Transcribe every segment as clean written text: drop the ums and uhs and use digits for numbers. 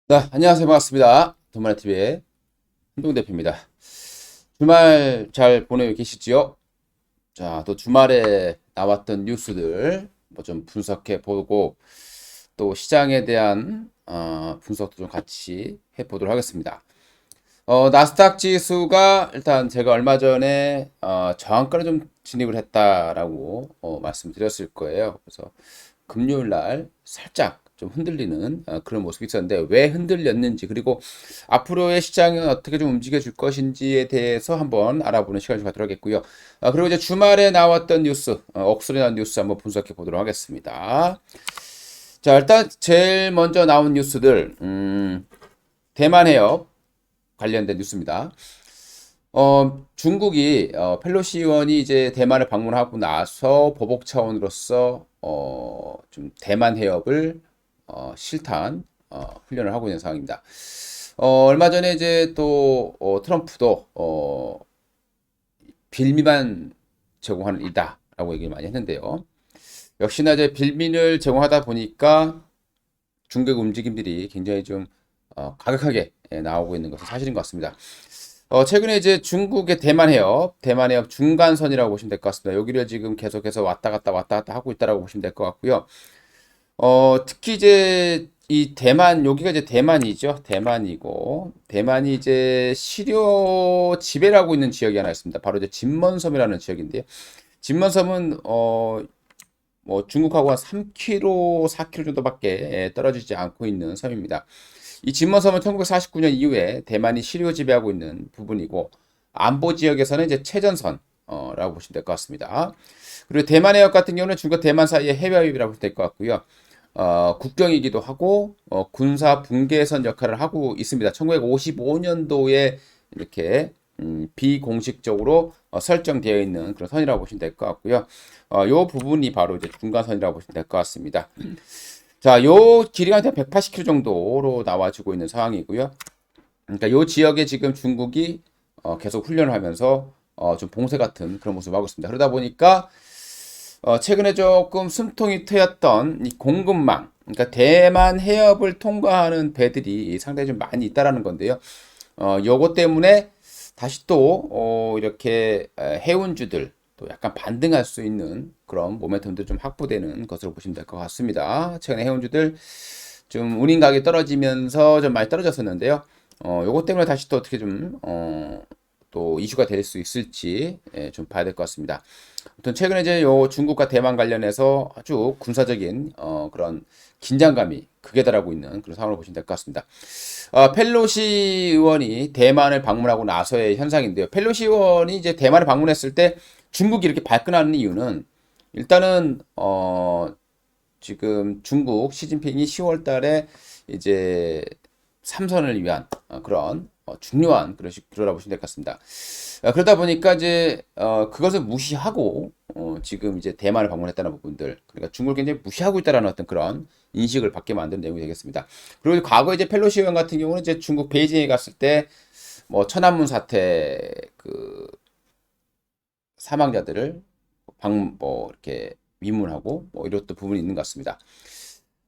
네, 안녕하세요. 반갑습니다. 돈마네TV의 한동 대표입니다. 주말 잘 보내고 계시지요? 자, 또 주말에 나왔던 뉴스들 뭐 좀 분석해 보고 또 시장에 대한 분석도 좀 같이 해 보도록 하겠습니다. 나스닥 지수가 일단 제가 얼마 전에 저항가를 좀 진입을 했다라고 말씀드렸을 거예요. 그래서 금요일 날 살짝 좀 흔들리는 그런 모습이 있었는데 왜 흔들렸는지 그리고 앞으로의 시장은 어떻게 좀 움직여 줄 것인지에 대해서 한번 알아보는 시간을 좀 갖도록 하겠고요. 그리고 이제 주말에 나왔던 뉴스, 억소리 난 뉴스 한번 분석해 보도록 하겠습니다. 자, 일단 제일 먼저 나온 뉴스들, 대만 해협 관련된 뉴스입니다. 중국이 펠로시 의원이 이제 대만을 방문하고 나서 보복 차원으로서 좀 대만 해협을 실탄 훈련을 하고 있는 상황입니다. 얼마 전에 이제 또 트럼프도 빌미만 제공하는 이다라고 얘기를 많이 했는데요. 역시나 이제 빌미를 제공하다 보니까 중국 움직임들이 굉장히 좀 가격하게 나오고 있는 것은 사실인 것 같습니다. 최근에 이제 중국의 대만 해협 중간선이라고 보시면 될 것 같습니다. 여기를 지금 계속해서 왔다 갔다 하고 있다라고 보시면 될 것 같고요. 특히 이제 이 대만, 여기가 이제 대만이죠. 대만이고, 대만이 이제 시료 지배를 하고 있는 지역이 하나 있습니다. 바로 이제 진먼섬이라는 지역인데요. 진먼섬은, 뭐 중국하고 한 3km, 4km 정도밖에 떨어지지 않고 있는 섬입니다. 이 진먼섬은 1949년 이후에 대만이 시료 지배하고 있는 부분이고, 안보 지역에서는 이제 최전선라고 보시면 될 것 같습니다. 그리고 대만 해협 같은 경우는 중국 대만 사이의 해협이라고 보시면 될 것 같고요. 국경이기도 하고 군사 분계선 역할을 하고 있습니다. 1955년도에 이렇게 비공식적으로 설정되어 있는 그런 선이라고 보시면 될 것 같고요. 요 부분이 바로 이제 중간선이라고 보시면 될 것 같습니다. 자, 요 길이가 한 180km 정도로 나와지고 있는 상황이고요. 그러니까 요 지역에 지금 중국이 계속 훈련을 하면서 좀 봉쇄 같은 그런 모습을 하고 있습니다. 그러다 보니까 최근에 조금 숨통이 트였던 이 공급망, 그러니까 대만 해협을 통과하는 배들이 상당히 좀 많이 있다라는 건데요. 요것 때문에 다시 또 이렇게 해운주들 또 약간 반등할 수 있는 그런 모멘텀도 좀 확보되는 것으로 보시면 될 것 같습니다. 최근에 해운주들 좀 운임 가격이 떨어지면서 좀 많이 떨어졌었는데요. 요것 때문에 다시 또 어떻게 좀 또 이슈가 될 수 있을지 좀 봐야 될 것 같습니다. 아무튼 최근에 이제 요 중국과 대만 관련해서 아주 군사적인 그런 긴장감이 극에 달하고 있는 그런 상황을 보시면 될 것 같습니다. 펠로시 의원이 대만을 방문하고 나서의 현상인데요. 펠로시 의원이 이제 대만을 방문했을 때 중국이 이렇게 발끈하는 이유는 일단은 지금 중국 시진핑이 10월 달에 이제 삼선을 위한 그런 중요한 그러라 보시면 될 것 같습니다. 그러다 보니까 이제 그것을 무시하고 지금 이제 대만을 방문했다는 부분들, 그러니까 중국을 굉장히 무시하고 있다라는 어떤 그런 인식을 받게 만든 내용이 되겠습니다. 그리고 과거 이제 펠로시 의원 같은 경우는 이제 중국 베이징에 갔을 때 뭐 천안문 사태 그 사망자들을 뭐 이렇게 위문하고 뭐 이런 또 부분이 있는 것 같습니다.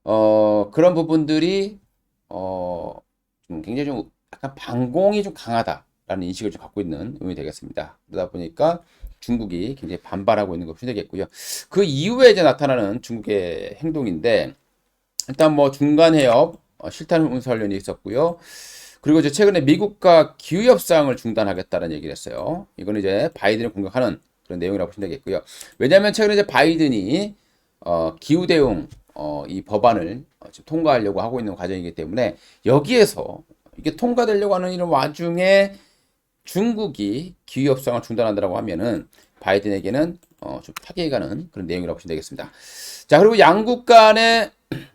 그런 부분들이 좀 굉장히 좀 약간 반공이 좀 강하다라는 인식을 좀 갖고 있는 의원이 되겠습니다. 그러다 보니까 중국이 굉장히 반발하고 있는 것이 되겠고요. 그 이후에 이제 나타나는 중국의 행동인데 일단 뭐 중간 해협 실탄 운사훈련이 있었고요. 그리고 이제 최근에 미국과 기후 협상을 중단하겠다는 얘기를 했어요. 이거는 이제 바이든을 공격하는 그런 내용이라고 보시면 되겠고요. 왜냐하면 최근에 이제 바이든이 기후 대응 이 법안을 지금 통과하려고 하고 있는 과정이기 때문에 여기에서 이게 통과되려고 하는 이런 와중에 중국이 기후 협상을 중단한다고 하면은 바이든에게는 좀 타격이 가는 그런 내용이라고 보시면 되겠습니다. 자, 그리고 양국 간의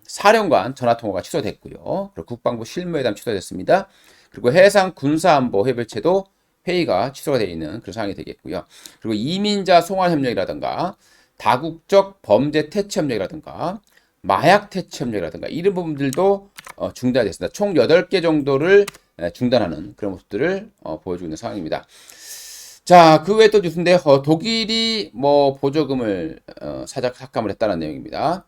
사령관 전화 통화가 취소됐고요. 그리고 국방부 실무회담 취소됐습니다. 그리고 해상 군사안보 협의체도 회의가 취소가 되어 있는 그런 상황이 되겠고요. 그리고 이민자 송환 협력이라든가 다국적 범죄 퇴치 협력이라든가 마약 퇴치 협력이라든가 이런 부분들도 중단이 됐습니다. 총 8개 정도를 중단하는 그런 모습들을 보여주고 있는 상황입니다. 자, 그 외에 또 뉴스인데 독일이 뭐 보조금을 삭감을 했다는 내용입니다.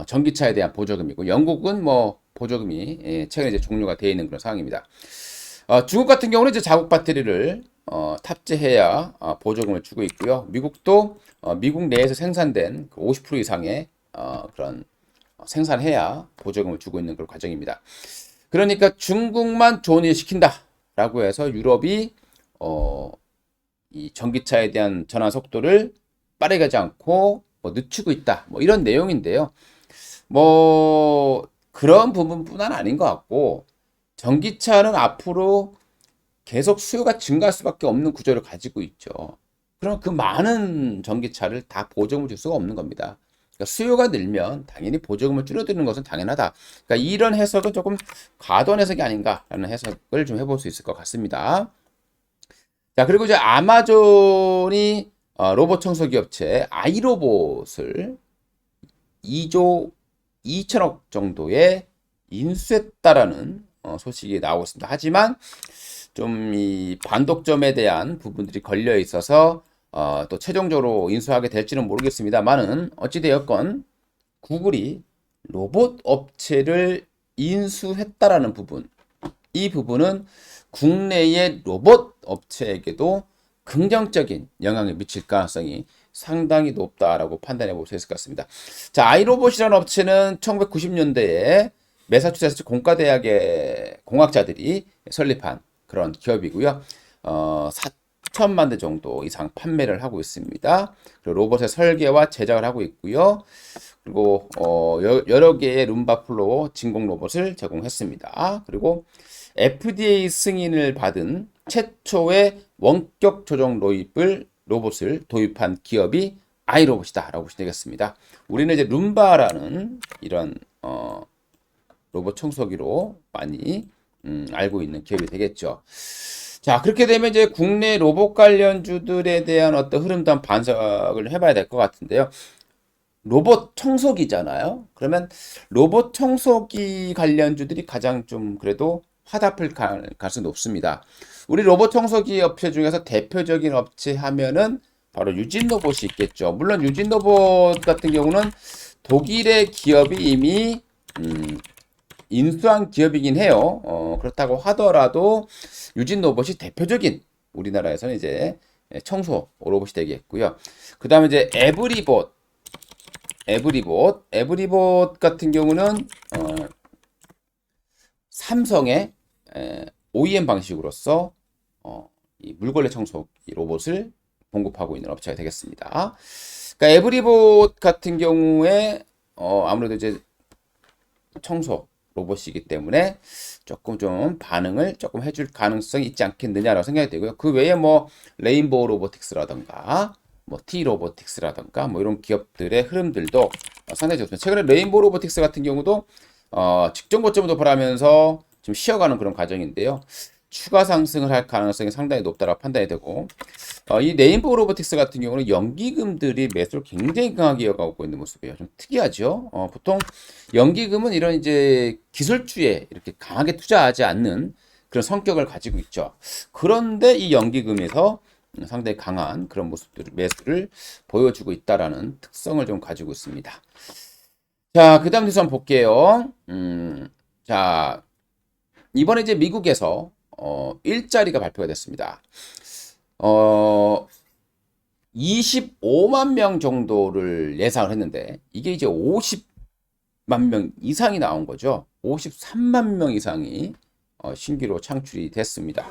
전기차에 대한 보조금이고 영국은 뭐 보조금이 최근에 이제 종료가 되어 있는 그런 상황입니다. 중국 같은 경우는 이제 자국 배터리를 탑재해야 보조금을 주고 있고요. 미국도 미국 내에서 생산된 50% 이상의 그런 생산해야 보조금을 주고 있는 그런 과정입니다. 그러니까 중국만 좋은 일 시킨다라고 해서 유럽이 이 전기차에 대한 전환 속도를 빠르게 하지 않고 뭐 늦추고 있다. 뭐 이런 내용인데요. 뭐 그런 부분뿐만 아닌 것 같고 전기차는 앞으로 계속 수요가 증가할 수밖에 없는 구조를 가지고 있죠. 그럼 그 많은 전기차를 다 보조금을 줄 수가 없는 겁니다. 그러니까 수요가 늘면 당연히 보조금을 줄여드리는 것은 당연하다. 그러니까 이런 해석은 조금 과도한 해석이 아닌가라는 해석을 좀 해볼 수 있을 것 같습니다. 자, 그리고 이제 아마존이 로봇 청소기 업체 아이로봇을 2조 2천억 정도에 인수했다라는 소식이 나오고 있습니다. 하지만 좀 이 반독점에 대한 부분들이 걸려 있어서 또 최종적으로 인수하게 될지는 모르겠습니다만은 어찌되었건 구글이 로봇 업체를 인수했다라는 부분, 이 부분은 국내의 로봇 업체에게도 긍정적인 영향을 미칠 가능성이 상당히 높다라고 판단해 볼 수 있을 것 같습니다. 자, 아이로봇이라는 업체는 1990년대에 매사추세츠 공과대학의 공학자들이 설립한 그런 기업이고요. 4천만 대 정도 이상 판매를 하고 있습니다. 그리고 로봇의 설계와 제작을 하고 있고요. 그리고 여러 개의 룸바 플로어 진공 로봇을 제공했습니다. 그리고 FDA 승인을 받은 최초의 원격 조정 로봇을 도입한 기업이 아이로봇이다라고 보시면 되겠습니다. 우리는 이제 룸바라는 이런 로봇 청소기로 많이 알고 있는 기업이 되겠죠. 자, 그렇게 되면 이제 국내 로봇 관련주들에 대한 어떤 흐름도 한번 반석을 해봐야 될 것 같은데요. 로봇 청소기잖아요. 그러면 로봇 청소기 관련주들이 가장 좀 그래도 화답을 가능성이 높습니다. 우리 로봇 청소기 업체 중에서 대표적인 업체 하면은 바로 유진 로봇이 있겠죠. 물론 유진 로봇 같은 경우는 독일의 기업이 이미 인수한 기업이긴 해요. 그렇다고 하더라도 유진 로봇이 대표적인 우리나라에서는 이제 청소 로봇이 되겠고요. 그 다음에 이제 에브리봇 같은 경우는 삼성의 OEM 방식으로서 이 물걸레 청소기 로봇을 공급하고 있는 업체가 되겠습니다. 그러니까 에브리봇 같은 경우에 아무래도 이제 청소 로봇이기 때문에 조금 좀 반응을 조금 해줄 가능성이 있지 않겠느냐라고 생각이 되고요. 그 외에 뭐 레인보우 로보틱스라던가 뭐 T 로보틱스라던가 뭐 이런 기업들의 흐름들도 상당히 좋습니다. 최근에 레인보우 로보틱스 같은 경우도 직전 고점을 도달하면서 좀 쉬어가는 그런 과정인데요. 추가 상승을 할 가능성이 상당히 높다라고 판단이 되고 이 레인보우 로보틱스 같은 경우는 연기금들이 매수를 굉장히 강하게 이어가고 있는 모습이에요. 좀 특이하죠. 보통 연기금은 이런 이제 기술주에 이렇게 강하게 투자하지 않는 그런 성격을 가지고 있죠. 그런데 이 연기금에서 상당히 강한 그런 모습들을 매수를 보여주고 있다라는 특성을 좀 가지고 있습니다. 자, 그 다음 뉴스 한번 볼게요. 자, 이번에 이제 미국에서 일자리가 발표가 됐습니다. 25만 명 정도를 예상을 했는데 이게 이제 50만 명 이상이 나온 거죠. 53만 명 이상이 신규로 창출이 됐습니다.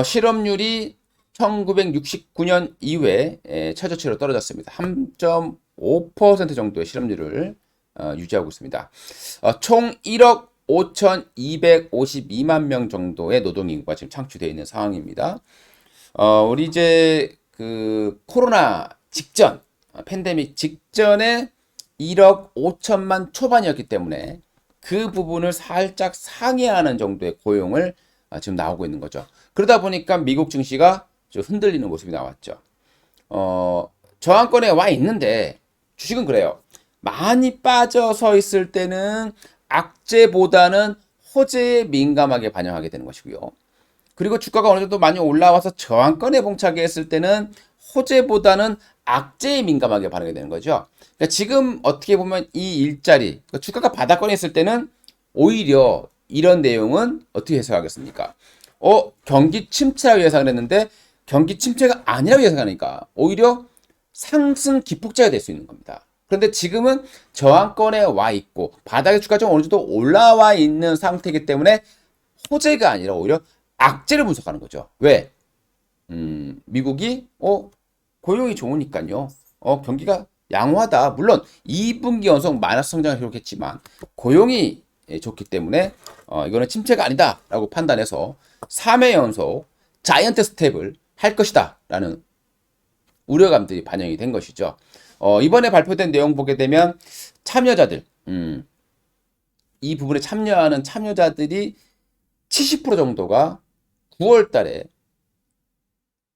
실업률이 1969년 이후에 최저치로 떨어졌습니다. 3.5% 정도의 실업률을 유지하고 있습니다. 총 1억 5,252만 명 정도의 노동인구가 지금 창출되어 있는 상황입니다. 우리 이제 그 코로나 직전, 팬데믹 직전에 1억 5천만 초반이었기 때문에 그 부분을 살짝 상회하는 정도의 고용을 지금 나오고 있는 거죠. 그러다 보니까 미국 증시가 좀 흔들리는 모습이 나왔죠. 저항권에 와 있는데 주식은 그래요. 많이 빠져서 있을 때는 악재보다는 호재에 민감하게 반영하게 되는 것이고요. 그리고 주가가 어느 정도 많이 올라와서 저항권에 봉착해 했을 때는 호재보다는 악재에 민감하게 반응이 되는 거죠. 그러니까 지금 어떻게 보면 이 일자리, 그러니까 주가가 바닥권에 있을 때는 오히려 이런 내용은 어떻게 해석하겠습니까? 경기 침체라고 예상을 했는데 경기 침체가 아니라고 예상하니까 오히려 상승 기폭제가 될 수 있는 겁니다. 그런데 지금은 저항권에 와 있고 바닥의 주가 좀 어느 정도 올라와 있는 상태이기 때문에 호재가 아니라 오히려 악재를 분석하는 거죠. 왜? 미국이 고용이 좋으니까요. 경기가 양호하다. 물론 2분기 연속 마이너스 성장을 기록했지만 고용이 좋기 때문에 이거는 침체가 아니다라고 판단해서 3회 연속 자이언트 스텝을 할 것이다 라는 우려감들이 반영이 된 것이죠. 이번에 발표된 내용 보게 되면 참여자들, 이 부분에 참여하는 참여자들이 70% 정도가 9월 달에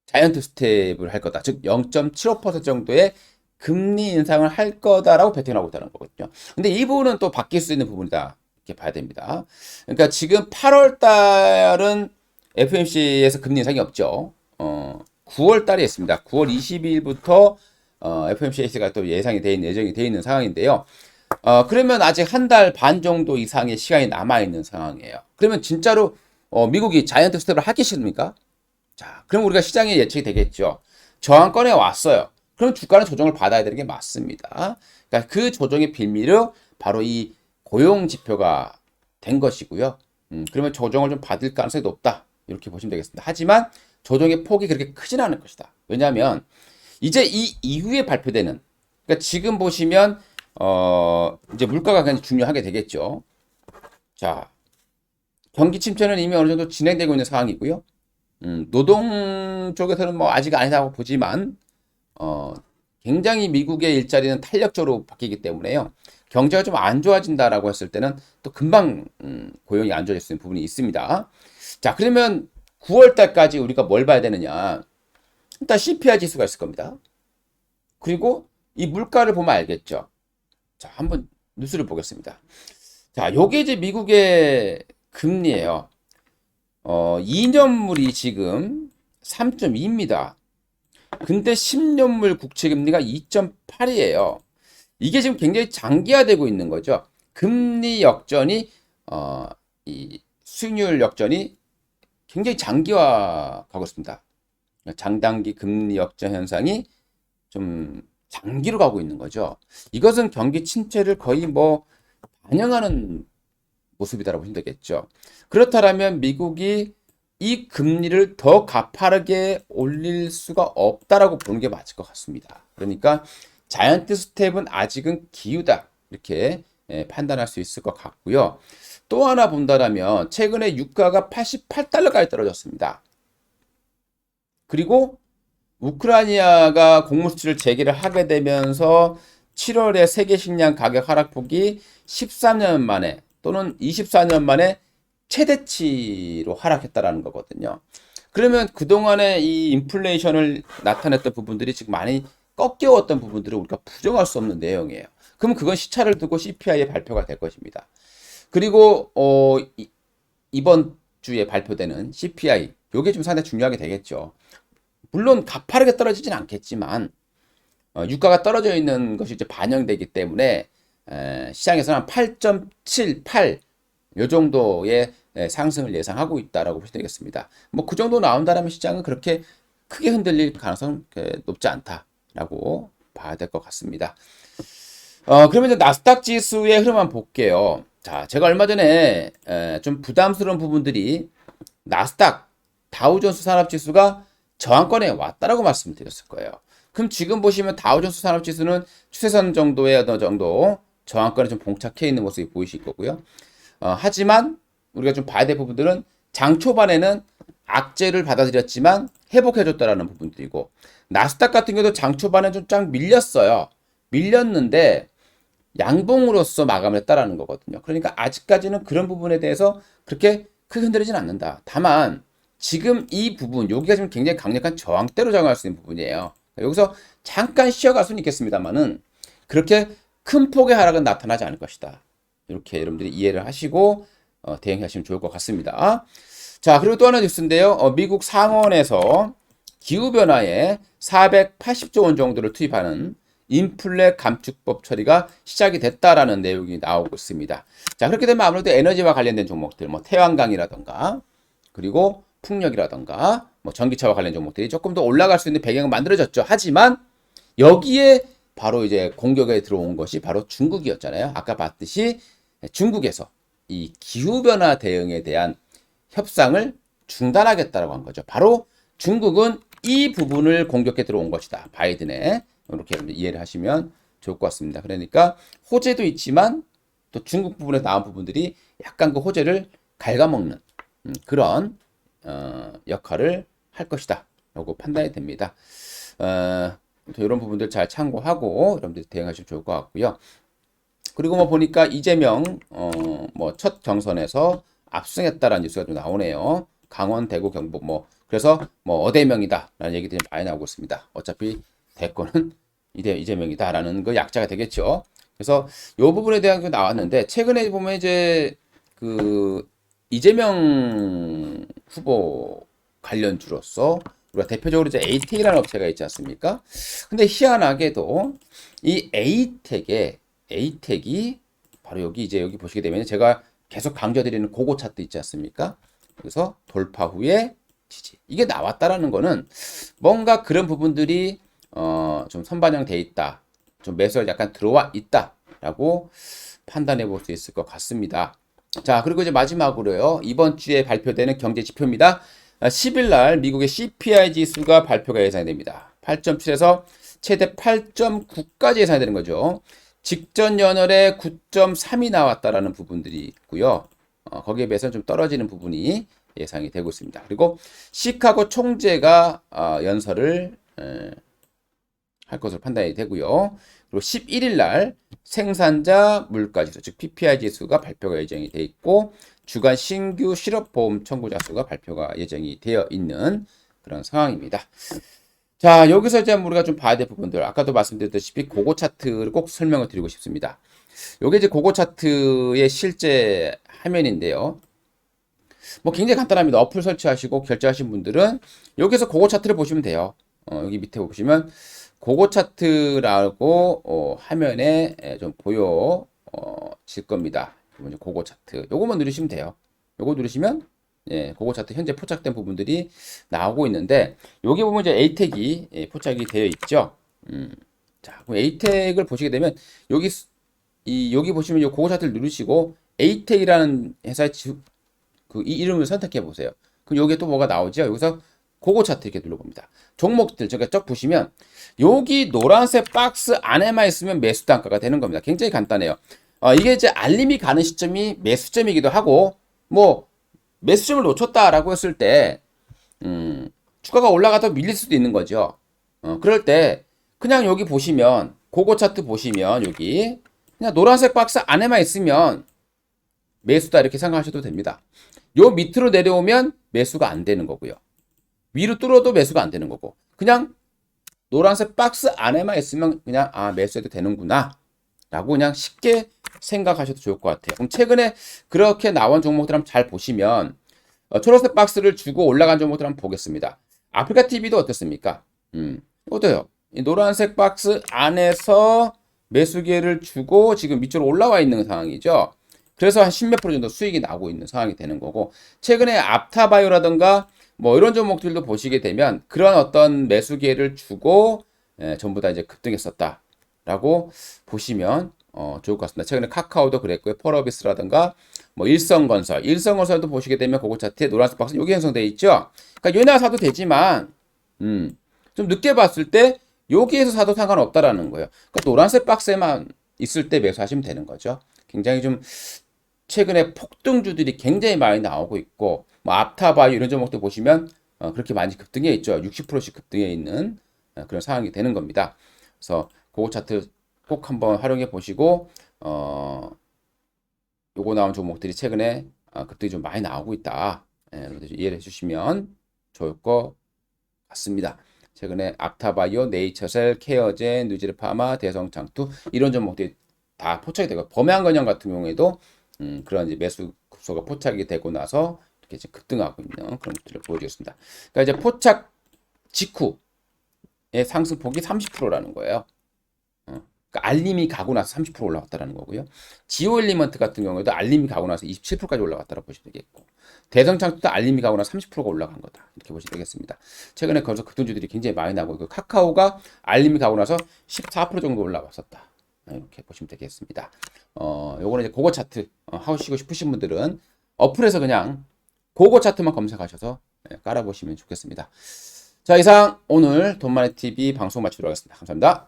자이언트 스텝을 할 거다. 즉 0.75% 정도의 금리 인상을 할 거다라고 베팅하고 있다는 거거든요. 근데 이 부분은 또 바뀔 수 있는 부분이다. 이렇게 봐야 됩니다. 그러니까 지금 8월 달은 FOMC에서 금리 인상이 없죠. 9월 달에 있습니다. 9월 22일부터 FOMC가 또 예정이 되어 있는 상황인데요. 그러면 아직 한 달 반 정도 이상의 시간이 남아있는 상황이에요. 그러면 진짜로 미국이 자이언트 스텝을 하기 싫습니까? 자, 그럼 우리가 시장에 예측이 되겠죠. 저항권에 왔어요. 그럼 주가는 조정을 받아야 되는 게 맞습니다. 그러니까 그 조정의 빌미로 바로 이 고용 지표가 된 것이고요. 그러면 조정을 좀 받을 가능성이 높다. 이렇게 보시면 되겠습니다. 하지만 조정의 폭이 그렇게 크진 않을 것이다. 왜냐하면 이제 이 이후에 발표되는, 그러니까 지금 보시면 이제 물가가 굉장히 중요하게 되겠죠. 자, 경기 침체는 이미 어느 정도 진행되고 있는 상황이고요. 노동 쪽에서는 뭐 아직 아니라고 보지만 굉장히 미국의 일자리는 탄력적으로 바뀌기 때문에요. 경제가 좀 안 좋아진다라고 했을 때는 또 금방 고용이 안 좋아질 수 있는 부분이 있습니다. 자, 그러면 9월 달까지 우리가 뭘 봐야 되느냐? 일단 CPI 지수가 있을 겁니다. 그리고 이 물가를 보면 알겠죠. 자, 한번 뉴스를 보겠습니다. 자, 요게 이제 미국의 금리예요. 2년물이 지금 3.2입니다. 근데 10년물 국채 금리가 2.8이에요. 이게 지금 굉장히 장기화되고 있는 거죠. 금리 역전이 이 수익률 역전이 굉장히 장기화가고 있습니다. 장단기 금리 역전 현상이 좀 장기로 가고 있는 거죠. 이것은 경기 침체를 거의 뭐 반영하는 모습이다라고 보시면 되겠죠. 그렇다면 미국이 이 금리를 더 가파르게 올릴 수가 없다라고 보는 게 맞을 것 같습니다. 그러니까 자이언트 스텝은 아직은 기우다 이렇게 판단할 수 있을 것 같고요. 또 하나 본다라면 최근에 유가가 88달러까지 떨어졌습니다. 그리고 우크라이나가 곡물 수출을 재개를 하게 되면서 7월에 세계 식량 가격 하락폭이 13년 만에 또는 24년 만에 최대치로 하락했다라는 거거든요. 그러면 그동안에 이 인플레이션을 나타냈던 부분들이 지금 많이 꺾여왔던 부분들을 우리가 부정할 수 없는 내용이에요. 그러면 그건 시차를 두고 CPI의 발표가 될 것입니다. 그리고 이번 주에 발표되는 CPI, 요게 좀 상당히 중요하게 되겠죠. 물론 가파르게 떨어지진 않겠지만 유가가 떨어져 있는 것이 이제 반영되기 때문에 시장에서는 8.78 요 정도의 상승을 예상하고 있다라고 보시면 되겠습니다. 뭐 그 정도 나온다라면 시장은 그렇게 크게 흔들릴 가능성은 높지 않다라고 봐야 될 것 같습니다. 그러면 이제 나스닥 지수의 흐름 한번 볼게요. 자, 제가 얼마 전에 좀 부담스러운 부분들이 나스닥 다우존스 산업지수가 저항권에 왔다라고 말씀을 드렸을 거예요. 그럼 지금 보시면 다우존스 산업지수는 추세선 정도의 어느 정도 저항권에 좀 봉착해 있는 모습이 보이실 거고요. 하지만 우리가 좀 봐야 될 부분들은 장 초반에는 악재를 받아들였지만 회복해줬다라는 부분들이고, 나스닥 같은 경우도 장 초반에 좀 쫙 밀렸어요. 밀렸는데 양봉으로서 마감을 했다라는 거거든요. 그러니까 아직까지는 그런 부분에 대해서 그렇게 크게 흔들리진 않는다. 다만 지금 이 부분, 여기가 지금 굉장히 강력한 저항대로 작용할 수 있는 부분이에요. 여기서 잠깐 쉬어갈 수는 있겠습니다만은 그렇게 큰 폭의 하락은 나타나지 않을 것이다. 이렇게 여러분들이 이해를 하시고 대응하시면 좋을 것 같습니다. 자, 그리고 또 하나 뉴스인데요. 미국 상원에서 기후변화에 480조 원 정도를 투입하는 인플레 감축법 처리가 시작이 됐다라는 내용이 나오고 있습니다. 자, 그렇게 되면 아무래도 에너지와 관련된 종목들, 뭐 태양광이라던가 그리고 풍력이라던가 뭐 전기차와 관련 종목들이 조금 더 올라갈 수 있는 배경은 만들어졌죠. 하지만 여기에 바로 이제 공격에 들어온 것이 바로 중국이었잖아요. 아까 봤듯이 중국에서 이 기후변화 대응에 대한 협상을 중단하겠다라고 한 거죠. 바로 중국은 이 부분을 공격해 들어온 것이다. 바이든의 이렇게 이해를 하시면 좋을 것 같습니다. 그러니까 호재도 있지만 또 중국 부분에 나온 부분들이 약간 그 호재를 갉아먹는 그런 역할을 할 것이다 라고 판단이 됩니다. 이런 부분들 잘 참고하고 여러분들이 대응하시면 좋을 것 같고요. 그리고 뭐 보니까 이재명 뭐 첫 경선에서 압승했다라는 뉴스가 좀 나오네요. 강원, 대구, 경북 뭐 그래서 뭐 어대명이다라는 얘기들이 많이 나오고 있습니다. 어차피 대권은 이재명이다라는 그 약자가 되겠죠. 그래서 이 부분에 대한 게 나왔는데 최근에 보면 이제 그 이재명 후보 관련주로서 우리가 대표적으로 이제 에이텍이라는 업체가 있지 않습니까? 근데 희한하게도 이 에이텍이 바로 여기 보시게 되면 제가 계속 강조드리는 고고 차트 있지 않습니까? 그래서 돌파 후에 지지. 이게 나왔다라는 거는 뭔가 그런 부분들이 좀 선반영돼 있다. 좀 매수가 약간 들어와 있다라고 판단해 볼 수 있을 것 같습니다. 자, 그리고 이제 마지막으로요. 이번 주에 발표되는 경제 지표입니다. 10일 날 미국의 CPI 지수가 발표가 예상이 됩니다. 8.7에서 최대 8.9까지 예상이 되는 거죠. 직전 연월에 9.3이 나왔다라는 부분들이 있고요. 거기에 비해서는 좀 떨어지는 부분이 예상이 되고 있습니다. 그리고 시카고 총재가 연설을 할 것으로 판단이 되고요. 그리고 11일 날 생산자 물가지수 즉 PPI 지수가 발표가 예정이 돼 있고 주간 신규 실업보험 청구자 수가 발표가 예정이 되어 있는 그런 상황입니다. 자, 여기서 이제 우리가 좀 봐야 될 부분들 아까도 말씀드렸다시피 고고 차트를 꼭 설명을 드리고 싶습니다. 요게 이제 고고 차트의 실제 화면인데요. 뭐 굉장히 간단합니다. 어플 설치하시고 결제하신 분들은 여기서 고고 차트를 보시면 돼요. 여기 밑에 보시면 고고 차트라고 화면에 좀 보여질 겁니다. 고고 차트. 요거만 누르시면 돼요. 요거 누르시면 고고 차트 현재 포착된 부분들이 나오고 있는데 여기 보면 이제 에이텍이 포착이 되어 있죠. 자, 그럼 에이텍을 보시게 되면 여기 보시면 이 고고 차트를 누르시고 에이텍이라는 회사의 이 이름을 선택해 보세요. 그럼 여기에 또 뭐가 나오죠? 여기서 고고 차트 이렇게 눌러봅니다. 종목들 제가 쭉 보시면 여기 노란색 박스 안에만 있으면 매수 단가가 되는 겁니다. 굉장히 간단해요. 이게 이제 알림이 가는 시점이 매수점이기도 하고 뭐 매수점을 놓쳤다라고 했을 때 주가가 올라가다 밀릴 수도 있는 거죠. 그럴 때 그냥 여기 보시면 고고 차트 보시면 여기 그냥 노란색 박스 안에만 있으면 매수다 이렇게 생각하셔도 됩니다. 요 밑으로 내려오면 매수가 안 되는 거고요. 위로 뚫어도 매수가 안 되는 거고 그냥 노란색 박스 안에만 있으면 그냥 매수해도 되는구나 라고 그냥 쉽게 생각하셔도 좋을 것 같아요. 그럼 최근에 그렇게 나온 종목들 한번 잘 보시면 초록색 박스를 주고 올라간 종목들 한번 보겠습니다. 아프리카 TV도 어떻습니까? 어때요? 이 노란색 박스 안에서 매수 기회를 주고 지금 밑으로 올라와 있는 상황이죠. 그래서 한 10몇 프로 정도 수익이 나고 있는 상황이 되는 거고 최근에 apta바이오라든가 뭐 이런 종목들도 보시게 되면 그런 어떤 매수 기회를 주고 전부 다 이제 급등했었다라고 보시면 좋을 것 같습니다. 최근에 카카오도 그랬고요. 펄어비스라든가 뭐 일성건설도 보시게 되면 고고 차트에 노란색 박스 여기 형성되어 있죠. 그러니까 얘나 사도 되지만 좀 늦게 봤을 때 여기에서 사도 상관없다라는 거예요. 그러니까 노란색 박스에만 있을 때 매수하시면 되는 거죠. 굉장히 좀 최근에 폭등주들이 굉장히 많이 나오고 있고 뭐 apta바이오 이런 종목도 보시면 그렇게 많이 급등해 있죠. 60%씩 급등해 있는 그런 상황이 되는 겁니다. 그래서 고고 차트 꼭 한번 활용해 보시고 요거 나온 종목들이 최근에 급등이 좀 많이 나오고 있다. 이해를 해주시면 좋을 것 같습니다. 최근에 apta바이오, 네이처셀, 케어젠, 뉴질파마, 대성장투 이런 종목들이 다 포착이 되고 범양건영 같은 경우에도 그런 이제 매수 급소가 포착이 되고 나서 이렇게 이제 급등하고 있는 그런 것들을 보여주겠습니다. 그러니까 이제 포착 직후의 상승폭이 30%라는 거예요. 그러니까 알림이 가고 나서 30% 올라갔다라는 거고요. 지오 엘리먼트 같은 경우에도 알림이 가고 나서 27%까지 올라갔다고 보시면 되겠고, 대성창도 알림이 가고 나서 30%가 올라간 거다, 이렇게 보시면 되겠습니다. 최근에 거기서 급등주들이 굉장히 많이 나고, 그 카카오가 알림이 가고 나서 14% 정도 올라왔었다, 이렇게 보시면 되겠습니다. 요거는 이제 고거 차트 하시고 싶으신 분들은 어플에서 그냥 고거 차트만 검색하셔서 깔아보시면 좋겠습니다. 자, 이상 오늘 돈마네TV 방송 마치도록 하겠습니다. 감사합니다.